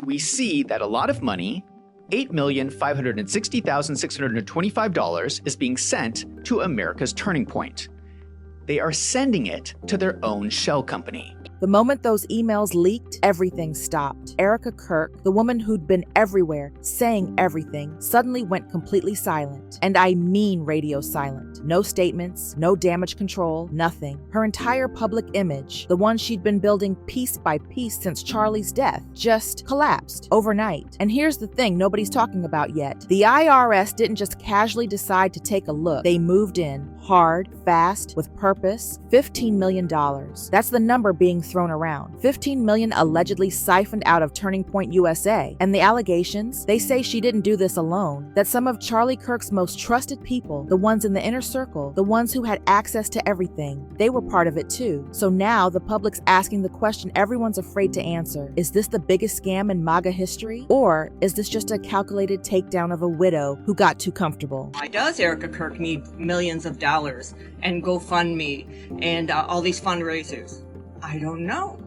We see that a lot of money, $8,560,625, is being sent to America's Turning Point. They are sending it to their own shell company. The moment those emails leaked, everything stopped. Erika Kirk, the woman who'd been everywhere, saying everything, suddenly went completely silent. And I mean radio silent. No statements, no damage control, nothing. Her entire public image, the one she'd been building piece by piece since Charlie's death, just collapsed overnight. And here's the thing nobody's talking about yet. The IRS didn't just casually decide to take a look. They moved in, hard, fast, with purpose. $15 million. That's the number being thrown around. $15 million allegedly siphoned out of Turning Point USA. And the allegations? They say she didn't do this alone. That some of Charlie Kirk's most trusted people, the ones in the inner circle, the ones who had access to everything, they were part of it too. So now the public's asking the question everyone's afraid to answer. Is this the biggest scam in MAGA history? Or is this just a calculated takedown of a widow who got too comfortable? Why does Erika Kirk need millions of dollars and GoFundMe and all these fundraisers? I don't know.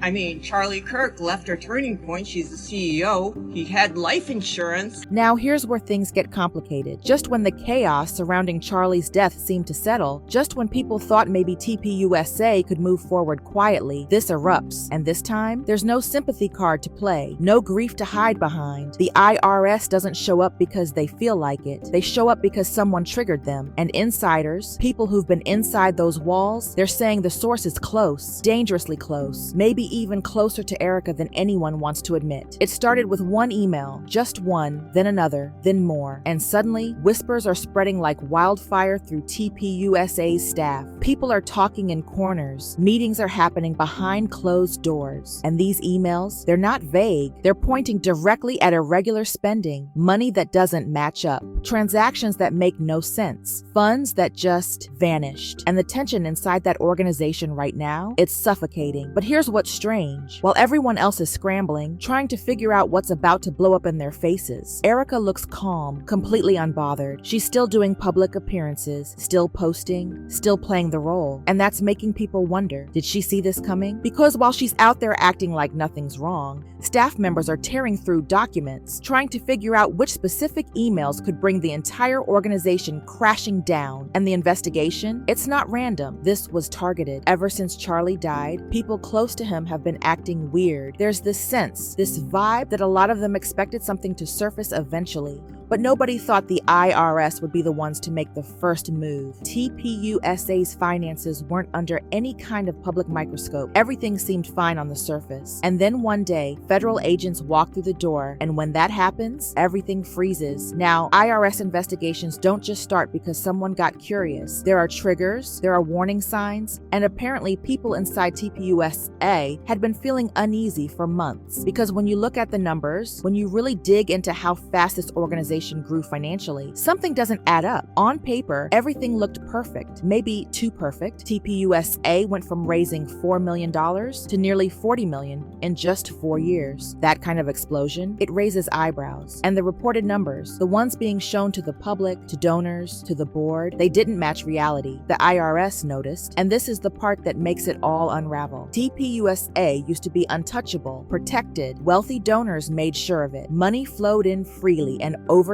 I mean, Charlie Kirk left her Turning Point. She's the CEO. He had life insurance. Now here's where things get complicated. Just when the chaos surrounding Charlie's death seemed to settle, just when people thought maybe TPUSA could move forward quietly, this erupts. And this time, there's no sympathy card to play, no grief to hide behind. The IRS doesn't show up because they feel like it. They show up because someone triggered them. And insiders, people who've been inside those walls, they're saying the source is close, dangerously close, maybe even closer to Erika than anyone wants to admit. It started with one email, just one, then another, then more. And suddenly, whispers are spreading like wildfire through TPUSA's staff. People are talking in corners. Meetings are happening behind closed doors. And these emails, they're not vague. They're pointing directly at irregular spending, money that doesn't match up, transactions that make no sense, funds that just vanished. And the tension inside that organization right now, it's suffocating. But here's what's strange. While everyone else is scrambling, trying to figure out what's about to blow up in their faces, Erika looks calm, completely unbothered. She's still doing public appearances, still posting, still playing the role. And that's making people wonder, did she see this coming? Because while she's out there acting like nothing's wrong, staff members are tearing through documents, trying to figure out which specific emails could bring the entire organization crashing down. And the investigation? It's not random. This was targeted. Ever since Charlie died, people close to him have been acting weird. There's this sense, this vibe that a lot of them expected something to surface eventually. But nobody thought the IRS would be the ones to make the first move. TPUSA's finances weren't under any kind of public microscope. Everything seemed fine on the surface. And then one day, federal agents walk through the door, and when that happens, everything freezes. Now, IRS investigations don't just start because someone got curious. There are triggers, there are warning signs, and apparently people inside TPUSA had been feeling uneasy for months. Because when you look at the numbers, when you really dig into how fast this organization grew financially, something doesn't add up. On paper, everything looked perfect, maybe too perfect. TPUSA went from raising $4 million to nearly $40 million in just 4 years. That kind of explosion, it raises eyebrows. And the reported numbers, the ones being shown to the public, to donors, to the board, they didn't match reality. The IRS noticed, and this is the part that makes it all unravel. TPUSA used to be untouchable, protected. Wealthy donors made sure of it. Money flowed in freely, and oversight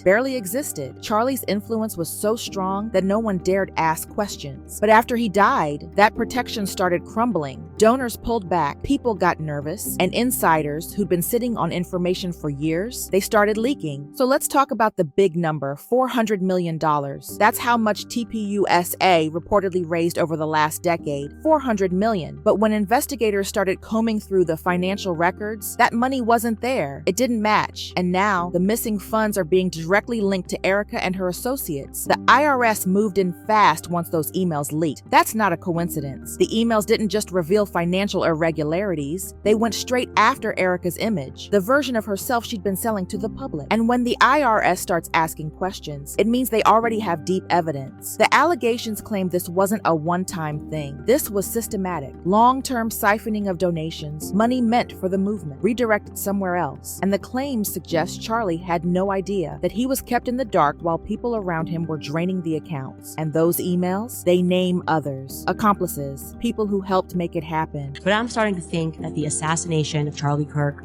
barely existed. Charlie's influence was so strong that no one dared ask questions. But after he died, that protection started crumbling. Donors pulled back, people got nervous, and insiders who'd been sitting on information for years, they started leaking. So let's talk about the big number, $400 million. That's how much TPUSA reportedly raised over the last decade, $400 million. But when investigators started combing through the financial records, that money wasn't there. It didn't match. And now, the missing funds are being directly linked to Erika and her associates. The IRS moved in fast once those emails leaked. That's not a coincidence. The emails didn't just reveal financial irregularities, they went straight after Erika's image, the version of herself she'd been selling to the public. And when the IRS starts asking questions, it means they already have deep evidence. The allegations claim this wasn't a one-time thing. This was systematic, long-term siphoning siphoning of donations, money meant for the movement, redirected somewhere else. And the claims suggest Charlie had no idea that he was kept in the dark while people around him were draining the accounts. And those emails, they name others, accomplices, people who helped make it happen. But I'm starting to think that the assassination of Charlie Kirk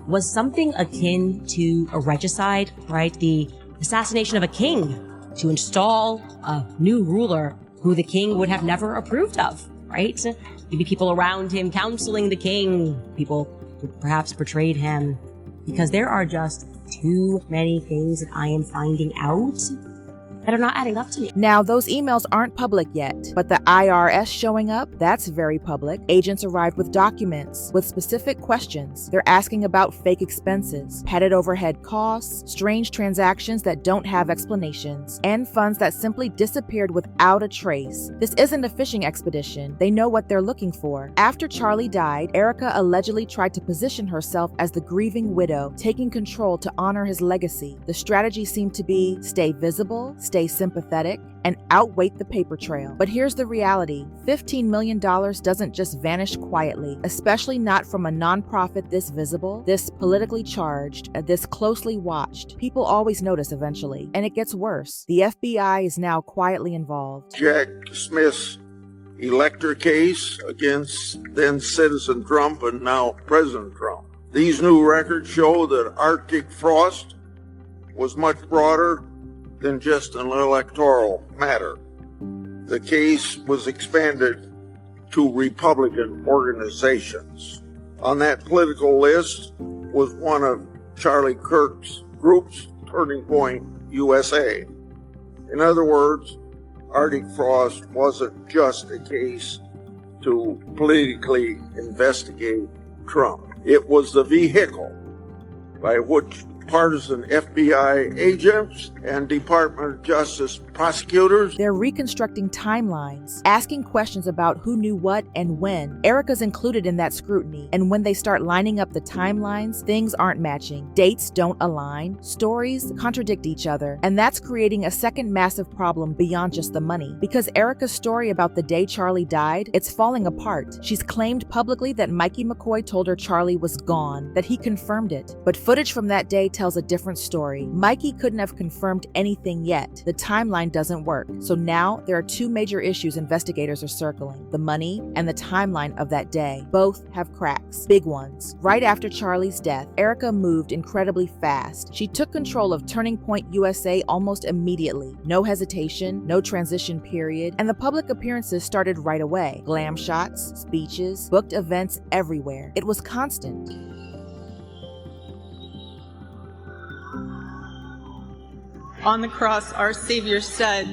was something akin to a regicide, right? The assassination of a king to install a new ruler who the king would have never approved of, right? Maybe people around him counseling the king, people who perhaps betrayed him, because there are just too many things that I am finding out that are not adding up to me. Now, those emails aren't public yet, but the IRS showing up, that's very public. Agents arrived with documents with specific questions. They're asking about fake expenses, padded overhead costs, strange transactions that don't have explanations, and funds that simply disappeared without a trace. This isn't a fishing expedition. They know what they're looking for. After Charlie died, Erika allegedly tried to position herself as the grieving widow, taking control to honor his legacy. The strategy seemed to be stay visible, stay sympathetic, and outweight the paper trail. But here's the reality. $15 million doesn't just vanish quietly, especially not from a nonprofit this visible, this politically charged, this closely watched. People always notice eventually, and it gets worse. The FBI is now quietly involved. Jack Smith's elector case against then Citizen Trump and now President Trump. These new records show that Arctic frost was much broader than just an electoral matter. The case was expanded to Republican organizations. On that political list was one of Charlie Kirk's groups, Turning Point USA. In other words, Arctic frost wasn't just a case to politically investigate Trump. It was the vehicle by which partisan FBI agents and Department of Justice prosecutors. They're reconstructing timelines, asking questions about who knew what and when. Erika's included in that scrutiny, and when they start lining up the timelines, things aren't matching. Dates don't align, stories contradict each other, and that's creating a second massive problem beyond just the money. Because Erika's story about the day Charlie died, it's falling apart. She's claimed publicly that Mikey McCoy told her Charlie was gone, that he confirmed it. But footage from that day tells a different story. Mikey couldn't have confirmed anything yet. The timeline doesn't work. So now there are two major issues investigators are circling: the money and the timeline of that day. Both have cracks, big ones. Right after Charlie's death, Erika moved incredibly fast. She took control of Turning Point USA almost immediately. No hesitation, no transition period, and the public appearances started right away. Glam shots, speeches, booked events everywhere. It was constant. On the cross, our Savior said,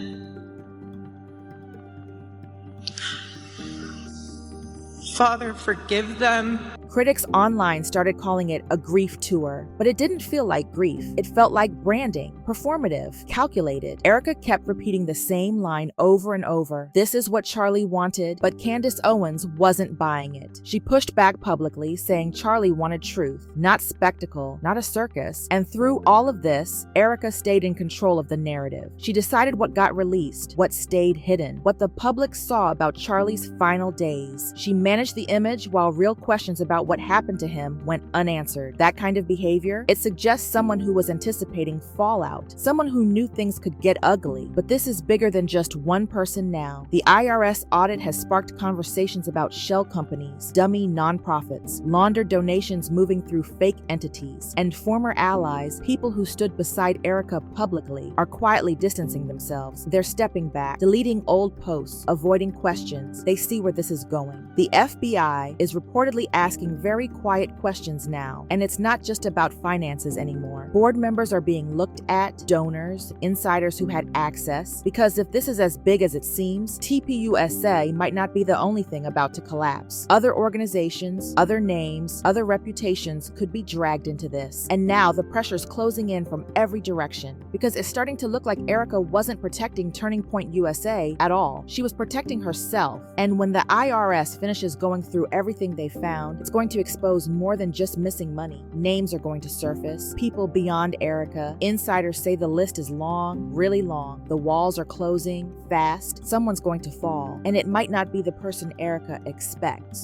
"Father, forgive them." Critics online started calling it a grief tour, but it didn't feel like grief. It felt like branding, performative, calculated. Erika kept repeating the same line over and over. This is what Charlie wanted, but Candace Owens wasn't buying it. She pushed back publicly, saying Charlie wanted truth, not spectacle, not a circus. And through all of this, Erika stayed in control of the narrative. She decided what got released, what stayed hidden, what the public saw about Charlie's final days. She managed the image while real questions about what happened to him went unanswered. That kind of behavior, it suggests someone who was anticipating fallout, someone who knew things could get ugly. But this is bigger than just one person now. The IRS audit has sparked conversations about shell companies, dummy nonprofits, laundered donations moving through fake entities, and former allies, people who stood beside Erika publicly, are quietly distancing themselves. They're stepping back, deleting old posts, avoiding questions. They see where this is going. The FBI is reportedly asking very quiet questions now, and it's not just about finances anymore. Board members are being looked at, donors, insiders who had access, because if this is as big as it seems, TPUSA might not be the only thing about to collapse. Other organizations, other names, other reputations could be dragged into this. And now the pressure's closing in from every direction, because it's starting to look like Erika wasn't protecting Turning Point USA at all. She was protecting herself. And when the IRS finishes going through everything they found, it's going to expose more than just missing money. Names are going to surface, people beyond Erika. Insiders say the list is long, really long. The walls are closing fast. Someone's going to fall, and it might not be the person Erika expects.